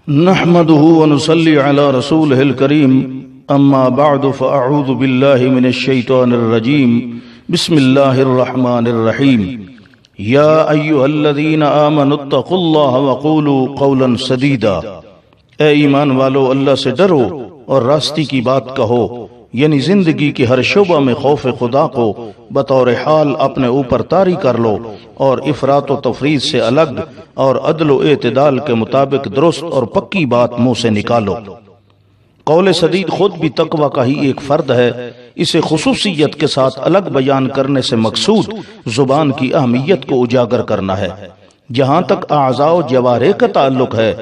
نحمده ونصلي على رسوله الكريم اما بعد فاعوذ بالله من الشيطان الرجيم بسم الله الرحمن الرحيم يا ايها الذين آمنوا اتقوا الله وقولوا قولا سديدا اے ایمان والو اللہ سے ڈرو اور راستی کی بات کہو، یعنی زندگی کے ہر شعبہ میں خوف خدا کو بطور حال اپنے اوپر طاری کر لو اور افراط و تفریط سے الگ اور عدل و اعتدال کے مطابق درست اور پکی بات منہ سے نکالو۔ قول سدید خود بھی تقوی کا ہی ایک فرد ہے، اسے خصوصیت کے ساتھ الگ بیان کرنے سے مقصود زبان کی اہمیت کو اجاگر کرنا ہے۔ جہاں تک اعضاء و جوارح کا تعلق ہے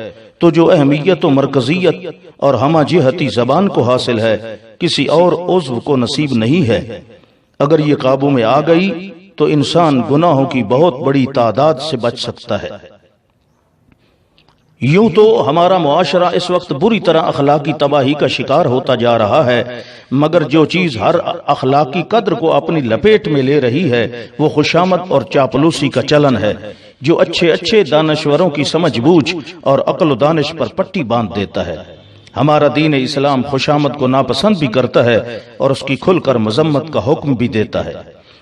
تو جو اہمیت و مرکزیت اور ہمہ جہتی زبان کو حاصل ہے کسی اور عضو کو نصیب نہیں ہے۔ اگر یہ قابو میں آ گئی تو انسان گناہوں کی بہت بڑی تعداد سے بچ سکتا ہے۔ یوں تو ہمارا معاشرہ اس وقت بری طرح اخلاقی تباہی کا شکار ہوتا جا رہا ہے، مگر جو چیز ہر اخلاقی قدر کو اپنی لپیٹ میں لے رہی ہے وہ خوشامد اور چاپلوسی کا چلن ہے، جو اچھے دانشوروں کی سمجھ بوجھ اور عقل و دانش پر پٹی باندھ دیتا ہے۔ ہمارا دین اسلام خوشامد کو ناپسند بھی کرتا ہے اور اس کی کھل کر مذمت کا حکم بھی دیتا ہے۔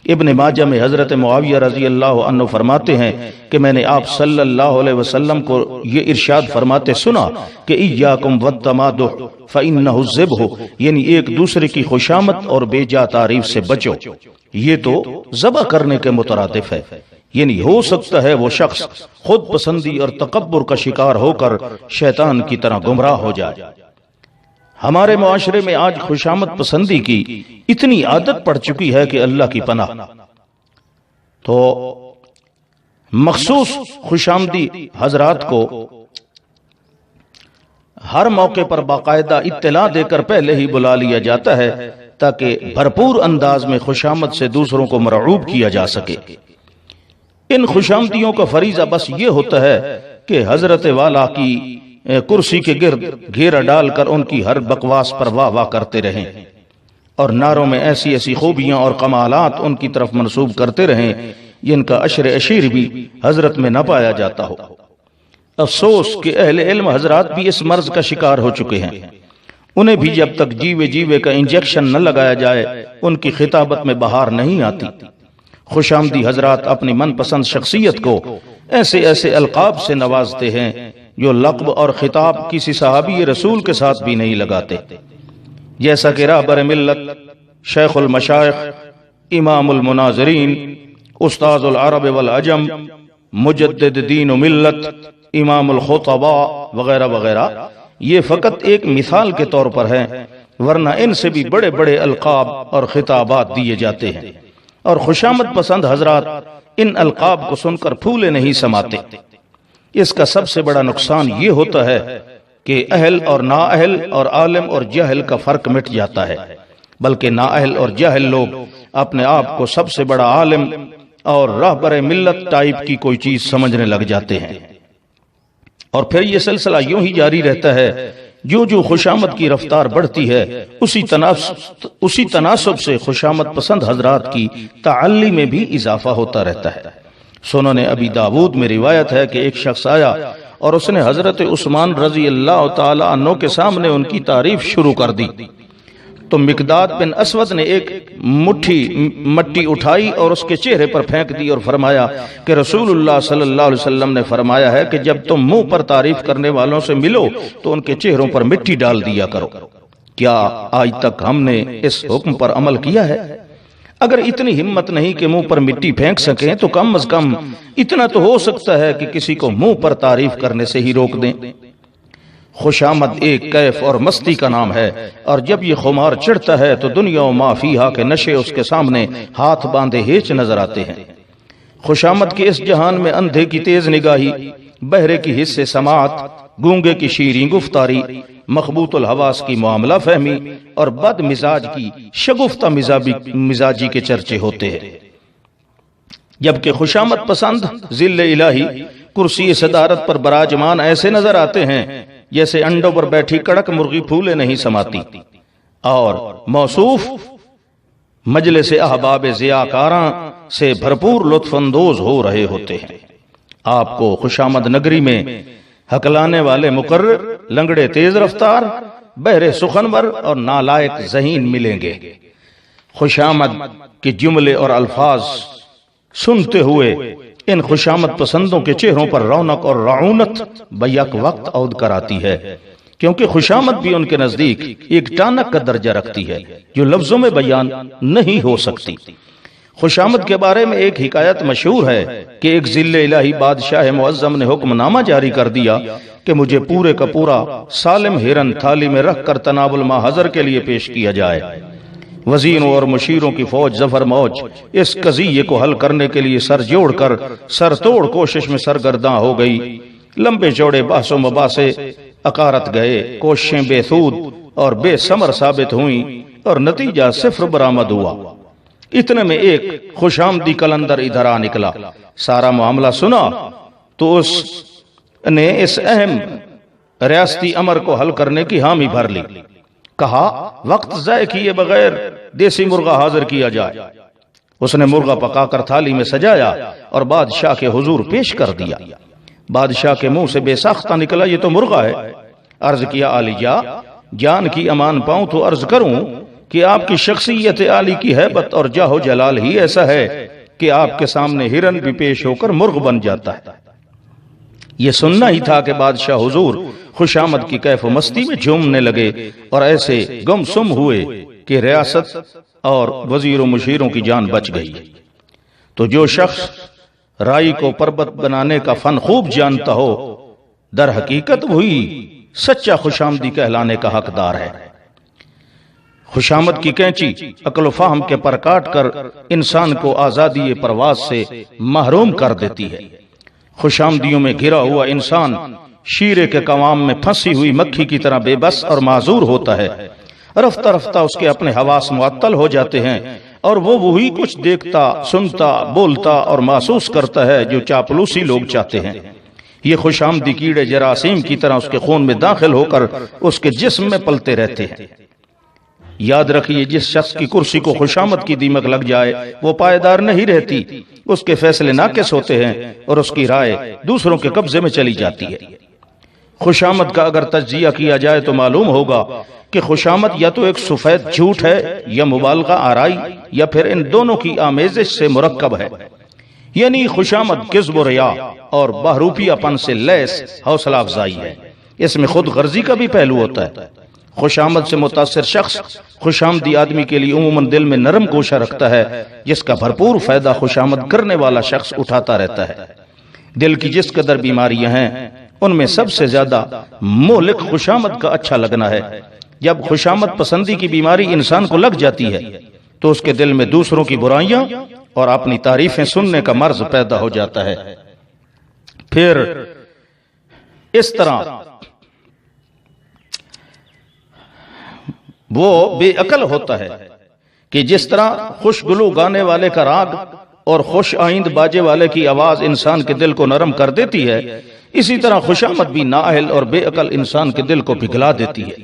ابن ماجہ میں حضرت معاویہ رضی اللہ عنہ فرماتے ہیں کہ میں نے آپ صلی اللہ علیہ وسلم کو یہ ارشاد فرماتے سنا کہ ایاکم والتمادح فإنہ الذبح، یعنی ایک دوسرے کی خوشامد اور بے جا تعریف سے بچو، یہ تو ذبح کرنے کے مترادف ہے۔ یعنی ہو سکتا ہے وہ شخص خود پسندی اور تکبر کا شکار ہو کر شیطان کی طرح گمراہ ہو جائے۔ ہمارے معاشرے میں آج خوشامد پسندی کی اتنی عادت پڑ چکی ہے کہ اللہ کی پناہ، تو مخصوص خوشامدی حضرات کو ہر موقع پر باقاعدہ اطلاع دے کر پہلے ہی بلا لیا جاتا ہے تاکہ بھرپور انداز میں خوشامد سے دوسروں کو مرعوب کیا جا سکے۔ ان خوشامدیوں کا فریضہ بس یہ ہوتا ہے کہ حضرت والا کی کرسی کے گرد گھیرا ڈال کر ان کی ہر بکواس پر واہ واہ کرتے رہیں اور نعروں میں ایسی خوبیاں اور کمالات ان کی طرف منسوب کرتے رہیں جن کا عشر اشیر بھی حضرت میں نہ پایا جاتا ہو۔ افسوس کہ اہل علم حضرات بھی اس مرض کا شکار ہو چکے ہیں، انہیں بھی جب تک جیوے کا انجیکشن نہ لگایا جائے ان کی خطابت میں بہار نہیں آتی۔ خوشامدی حضرات اپنی من پسند شخصیت کو ایسے القاب سے نوازتے ہیں جو لقب اور خطاب کسی صحابی رسول کے ساتھ بھی نہیں لگاتے، جیسا کہ رہبر ملت، شیخ المشائخ، امام المناظرین، استاذ العرب والعجم، مجدد دین و ملت، امام الخطباء وغیرہ وغیرہ۔ یہ فقط ایک مثال کے طور پر ہے، ورنہ ان سے بھی بڑے بڑے القاب اور خطابات دیے جاتے ہیں، اور خوشامد پسند حضرات ان القاب کو سن کر پھولے نہیں سماتے۔ اس کا سب سے بڑا نقصان یہ ہوتا ہے کہ اہل اور نااہل اور عالم اور جاہل کا فرق مٹ جاتا ہے، بلکہ نااہل اور جاہل لوگ اپنے آپ کو سب سے بڑا عالم اور رہبر ملت ٹائپ کی کوئی چیز سمجھنے لگ جاتے ہیں، اور پھر یہ سلسلہ یوں ہی جاری رہتا ہے۔ جو خوشامد کی رفتار بڑھتی ہے اسی تناسب سے خوشامد پسند حضرات کی تعلی میں بھی اضافہ ہوتا رہتا ہے۔ سنن ابی داود میں روایت ہے کہ ایک شخص آیا اور اس نے حضرت عثمان رضی اللہ تعالی عنہ کے سامنے ان کی تعریف شروع کر دی، تو مقداد بن اسود نے ایک مٹھی مٹی اٹھائی اور اس کے چہرے پر پھینک دی اور فرمایا کہ رسول اللہ صلی اللہ علیہ وسلم نے فرمایا ہے کہ جب تم منہ پر تعریف کرنے والوں سے ملو تو ان کے چہروں پر مٹی ڈال دیا کرو۔ کیا آج تک ہم نے اس حکم پر عمل کیا ہے؟ اگر اتنی ہمت نہیں کہ منہ پر مٹی پھینک سکیں تو کم از کم اتنا تو ہو سکتا ہے کہ کسی کو منہ پر تعریف کرنے سے ہی روک دیں۔ خوشامد ایک کیف اور مستی کا نام ہے، اور جب یہ خمار چڑھتا ہے تو دنیا و ما فیہا کے نشے اس کے سامنے ہاتھ باندھے ہیچ نظر آتے ہیں۔ خوشامد کے اس جہان میں اندھے کی تیز نگاہی، بہرے کی حس سماعت، گونگے کی شیریں گفتاری، مخبوط الحواس کی معاملہ فہمی اور بد مزاج کی شگفتہ مزاجی کے چرچے ہوتے ہیں، جبکہ خوشامد پسند ذل الہی کرسی صدارت پر براجمان ایسے نظر آتے ہیں جیسے انڈوں پر بیٹھی کڑک مرغی پھولے نہیں سماتی، اور موصوف مجلس احباب ضیاءکاراں سے بھرپور لطف اندوز ہو رہے ہوتے ہیں۔ آپ کو خوشامد نگری میں ہکلانے والے مقرر لنگڑے تیز رفتار، بہرے سخنور اور نالائق ذہین ملیں گے۔ خوشامد کے جملے اور الفاظ سنتے ہوئے ان خوشامد پسندوں کے چہروں پر رونق اور رعونت بیک وقت عود کراتی ہے، کیونکہ خوشامد بھی ان کے نزدیک ایک ٹانک کا درجہ رکھتی ہے جو لفظوں میں بیان نہیں ہو سکتی۔ خوشامد کے بارے میں ایک حکایت مشہور ہے کہ ایک ذل الہی بادشاہ معظم نے حکم نامہ جاری کر دیا کہ مجھے پورے کا پورا سالم ہرن تھالی میں رکھ کر تناب المحضر کے لیے پیش کیا جائے۔ وزیروں اور مشیروں کی فوج ظفر موج اس قضیے کو حل کرنے کے لیے سر جوڑ کر سر توڑ کوشش میں سرگرداں ہو گئی۔ لمبے چوڑے بحث و مباحثے اکارت گئے، کوششیں بے سود اور بے ثمر ثابت ہوئیں اور نتیجہ صفر برآمد ہوا۔ اتنے میں ایک خوشامدی کلندر ادھر آ نکلا، سارا معاملہ سنا تو اس نے اس اہم ریاستی امر کو حل کرنے کی حامی بھر لی۔ کہا وقت ضائع کیے بغیر دیسی مرغا حاضر کیا جائے۔ اس نے مرغا پکا کر تھالی میں سجایا اور بادشاہ کے حضور پیش کر دیا۔ بادشاہ کے منہ سے بے ساختہ نکلا یہ تو مرغا ہے۔ عرض کیا عالیجا، جان کی امان پاؤں تو عرض کروں کہ آپ کی شخصیت عالی کی ہیبت اور جاہ و جلال ہی ایسا ہے کہ آپ کے سامنے ہرن بھی پیش ہو کر مرغ بن جاتا ہے۔ یہ سننا ہی تھا کہ بادشاہ حضور خوشامد کی کیف و مستی میں جھومنے لگے اور ایسے گم سم ہوئے کہ ریاست اور وزیر و مشیروں کی جان بچ گئی۔ تو جو شخص رائی کو پربت بنانے کا فن خوب جانتا ہو، در حقیقت وہی سچا خوشامدی کہلانے کا حقدار ہے۔ خوشامد کی کینچی عقل و فہم کے پر کاٹ کر انسان کو آزادی پرواز سے محروم کر دیتی ہے۔ خوشامدیوں میں گھرا ہوا انسان شیرے کے قوام میں پھنسی ہوئی مکھی کی طرح بے بس اور معذور ہوتا ہے۔ رفتہ رفتہ اس کے اپنے حواس معطل ہو جاتے ہیں اور وہ وہی کچھ دیکھتا، سنتا، بولتا اور محسوس کرتا ہے جو چاپلوسی لوگ چاہتے ہیں۔ یہ خوشامدی کیڑے جراثیم کی طرح اس کے خون میں داخل ہو کر اس کے جسم میں پلتے رہتے ہیں۔ یاد رکھیے، جس شخص کی کرسی کو خوشامد کی دیمک لگ جائے وہ پائیدار نہیں رہتی، اس کے فیصلے ناقص ہوتے ہیں اور اس کی رائے دوسروں کے قبضے میں چلی جاتی ہے۔ خوشامد کا اگر تجزیہ کیا جائے تو معلوم ہوگا کہ خوشامد یا تو ایک سفید جھوٹ ہے یا مبالغہ آرائی یا پھر ان دونوں کی آمیزش سے مرکب ہے۔ یعنی خوشامد کذب و ریا اور بہروپیہ پن سے لیس حوصلہ افزائی ہے۔ اس میں خود غرضی کا بھی پہلو ہوتا ہے۔ خوشامد سے متاثر شخص خوشامدی آدمی کے لیے عموماً دل میں نرم گوشہ رکھتا ہے، جس کا بھرپور فائدہ خوشامد کرنے والا شخص اٹھاتا رہتا ہے۔ دل کی جس قدر بیماریاں ہیں ان میں سب سے زیادہ مہلک خوشامد کا اچھا لگنا ہے۔ جب خوشامد پسندی کی بیماری انسان کو لگ جاتی ہے تو اس کے دل میں دوسروں کی برائیاں اور اپنی تعریفیں سننے کا مرض پیدا ہو جاتا ہے۔ پھر اس طرح وہ بے عقل ہوتا ہے کہ جس طرح خوش گلو گانے والے کا راگ اور خوش آئند باجے والے کی آواز انسان کے دل کو نرم کر دیتی ہے، اسی طرح خوشامد بھی نااہل اور بے عقل انسان کے دل کو پگھلا دیتی ہے۔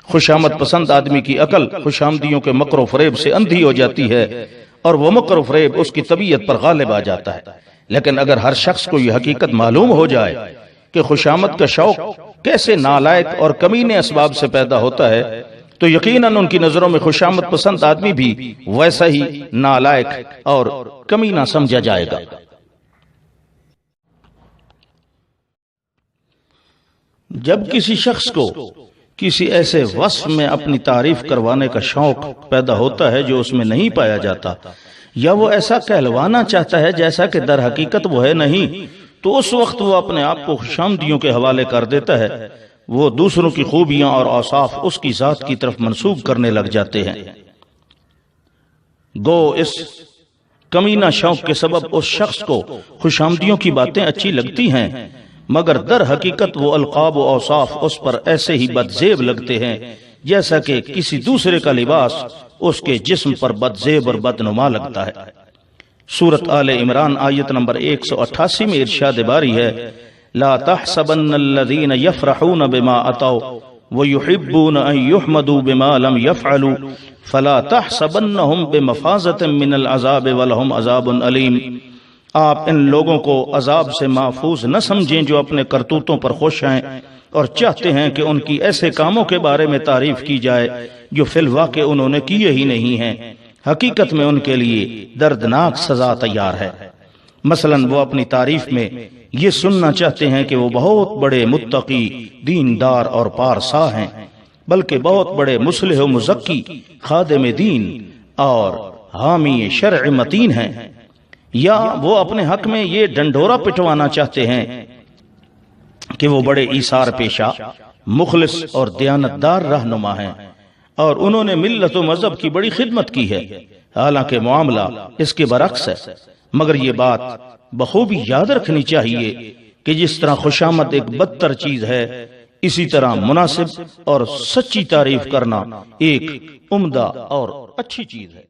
خوشامد پسند آدمی کی عقل خوشامدیوں کے مکر و فریب سے اندھی ہو جاتی ہے اور وہ مکر و فریب اس کی طبیعت پر غالب آ جاتا ہے۔ لیکن اگر ہر شخص کو یہ حقیقت معلوم ہو جائے کہ خوشامد کا شوق کیسے نالائق اور کمینے اسباب سے پیدا ہوتا ہے تو یقیناً ان کی نظروں میں خوشامد پسند آدمی بھی ویسا ہی نالائق اور کمینہ سمجھا جائے گا۔ جب کسی شخص کو کسی ایسے وصف میں اپنی تعریف کروانے کا شوق پیدا ہوتا ہے جو اس میں نہیں پایا جاتا، یا وہ ایسا کہلوانا چاہتا ہے جیسا کہ در حقیقت وہ ہے نہیں، تو اس وقت وہ اپنے آپ کو خوشامدیوں کے حوالے کر دیتا ہے۔ وہ دوسروں کی خوبیاں اور اوصاف اس کی ذات کی طرف منسوب کرنے لگ جاتے ہیں۔ گو اس کمینہ شوق کے سبب اس شخص کو خوشامدیوں کی باتیں اچھی لگتی ہیں، مگر در حقیقت وہ القاب و اوصاف اس پر ایسے ہی بدزیب لگتے ہیں جیسا کہ کسی دوسرے کا لباس اس کے جسم پر بدزیب اور بدنما لگتا ہے۔ سورۃ آل عمران آیت نمبر 188 میں ارشاد باری ہے، لا تحسبن الذين يفرحون بما اتوا ويحبون ان يحمدوا بما لم يفعلوا فلا تحسبنهم بمفازة من العذاب ولهم عذاب أليم۔ آپ ان لوگوں کو عذاب سے محفوظ نہ سمجھیں جو اپنے کرتوتوں پر خوش ہیں اور چاہتے ہیں کہ ان کی ایسے کاموں کے بارے میں تعریف کی جائے جو فی الواقع انہوں نے کیے ہی نہیں ہیں۔ حقیقت میں ان کے لیے دردناک سزا تیار ہے۔ مثلا وہ اپنی تعریف میں یہ سننا چاہتے ہیں کہ وہ بہت بڑے متقی، دیندار اور پارسا ہیں، بلکہ بہت بڑے مصلح و مزکی، خادم دین اور حامی شرع متین ہیں، یا وہ اپنے حق میں یہ ڈنڈورا پٹوانا چاہتے ہیں کہ وہ بڑے ایثار پیشہ، مخلص اور دیانتدار رہنما ہیں اور انہوں نے ملت و مذہب کی بڑی خدمت کی ہے، حالانکہ معاملہ اس کے برعکس ہے۔ مگر یہ بات بخوبی یاد رکھنی چاہیے کہ جس طرح خوشامد ایک بدتر چیز ہے، اسی طرح مناسب اور سچی تعریف کرنا ایک عمدہ اور اچھی چیز ہے۔